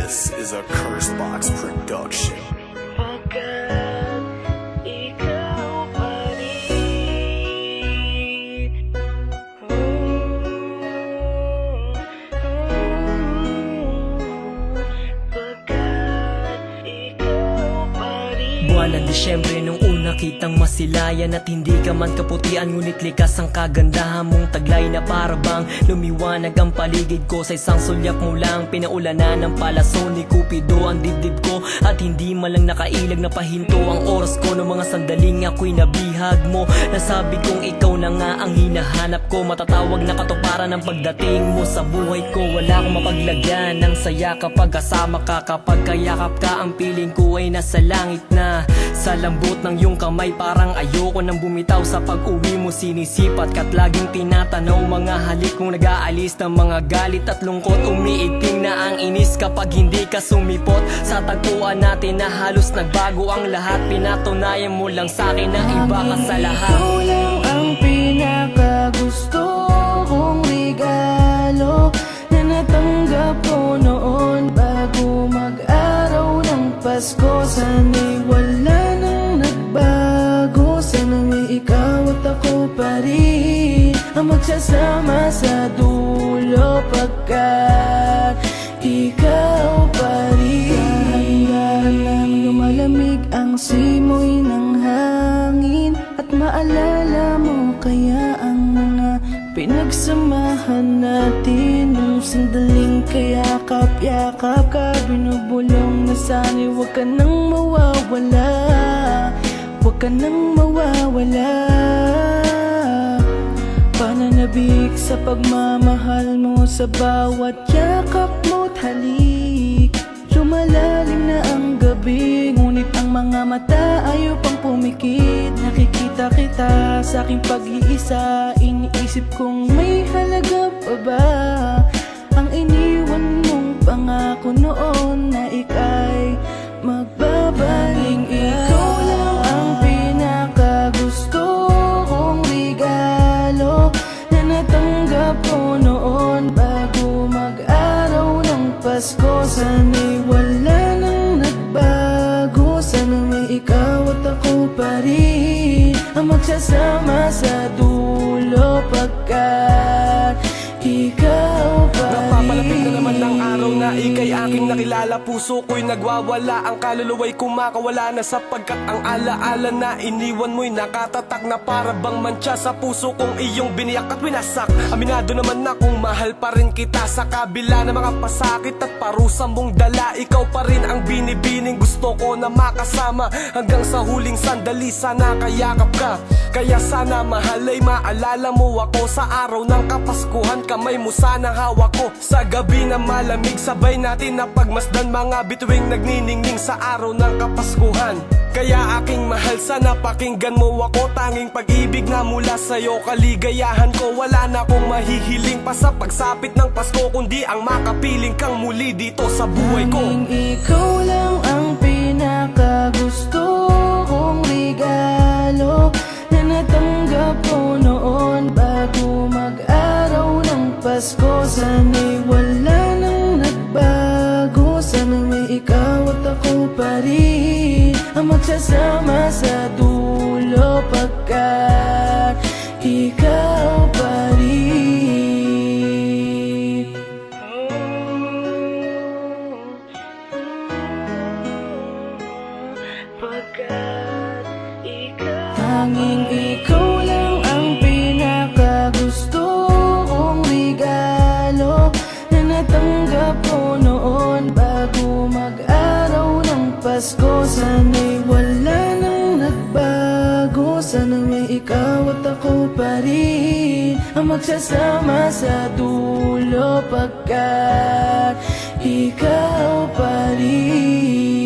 This is a Cursebox production. Pagkat ikaw pa rin. Pagkat ikaw pa rin. Buwan ng Disyembre nung una kitang masilayan at hindi ka man kaputian, ngunit likas ang kagandahan mong taglay na parabang lumiwanag ang paligid ko. Sa isang sulyap mo lang pinaulanan ng palaso ni Cupido ang dibdib ko, at hindi man lang nakailag na pahinto ang oras ko ng mga sandaling ako'y nabihag mo. Nasabi kong ikaw na nga ang hinahanap ko, matatawag na katuparan ng pagdating mo sa buhay ko. Wala akong mapaglagyan ng saya kapag kasama ka, kapag kayakap ka ang piling ko ay nasa langit na. Sa lambot ng iyong kamay parang ayoko nang bumitaw, sa pag-uwi mo sinisipat ka't laging tinatanaw mga halik mong nag-aalis ng mga galit at lungkot. Umiiting na ang inis kapag hindi ka sumipot sa tagpuan natin na halos nagbago ang lahat. Pinatunayan mo lang sa'kin na iba ka sa lahat. Ikaw lang ang pinakagusto kong regalo na natanggap ko noon bago mag-araw ng Pasko. Sana'y wala nang nagbago, sana'y ikaw at ako pa rin ang magsasama sa dulo, pagkat ikaw pa rin. Dahan-dahan lang lumalamig ang simoy ng hangin, at maalala mo kaya ang mga pinagsamahan natin. Nung sandaling kayakap-yakap ka, binubulong na sana'y huwag ka nang mawawala, huwag ka nang mawawala. Pananabik sa pagmamahal mo, sa bawat yakap mo't halik. Lumalalim na ang gabi, ngunit ang mga mata ayaw pang pumikit. Nakikita kita sa aking pag-iisa, iniisip kong may halaga pa ba ang iniwan mong pangako noon na ika'y magbabalik. Ikaw lang ang pinakagusto kong regalo na natanggap ko noon bago mag-araw ng Pasko. Sana'y wala nang nagbago, sana'y ikaw at ako pa rin ang magsasama sa dulo, pagkat ikaw pa rin. Napapalapit na naman ng araw na ika'y aking nakilala. Puso ko'y nagwawala, ang kaluluwa'y kumakawala na, sapagkat ang alaala na iniwan mo'y nakatatak na para bang mantsa sa puso kong iyong biniyak at winasak. Aminado naman na kung mahal pa rin kita, sa kabila ng mga pasakit at parusa mong dala. Ikaw pa rin ang binibining gusto ko na makasama hanggang sa huling sandali. Sana kayakap ka, kaya sana mahal ay maalala mo ako sa araw ng Kapaskuhan. Kamay mo sana hawak ko sa gabi na malamig, sabay natin na pagmasdan mga bituing nagniningning sa araw ng Kapaskuhan. Kaya aking mahal, sana pakinggan mo ako, tanging pag-ibig na mula sa'yo kaligayahan ko. Wala na akong mahihiling pa sa pagsapit ng Pasko, kundi ang makapiling kang muli dito sa buhay ko. Tanging ikaw lang ang pinakagusto kong regalo na natanggap ko noon bago mag-araw ng Pasko. Sana'y wala nang nagbago, sana'y ikaw at ako pa rin ang magsasama sa dulo, pagkat ikaw pa rin. Pagkat ikaw, tanging ikaw lang ang pinakagusto kong regalo na natanggap ko noon bago mag-araw ng Pasko. Sana'y wala nang nagbago, sana'y ikaw at ako pa rin ang magsasama sa dulo, pagkat ikaw pa rin.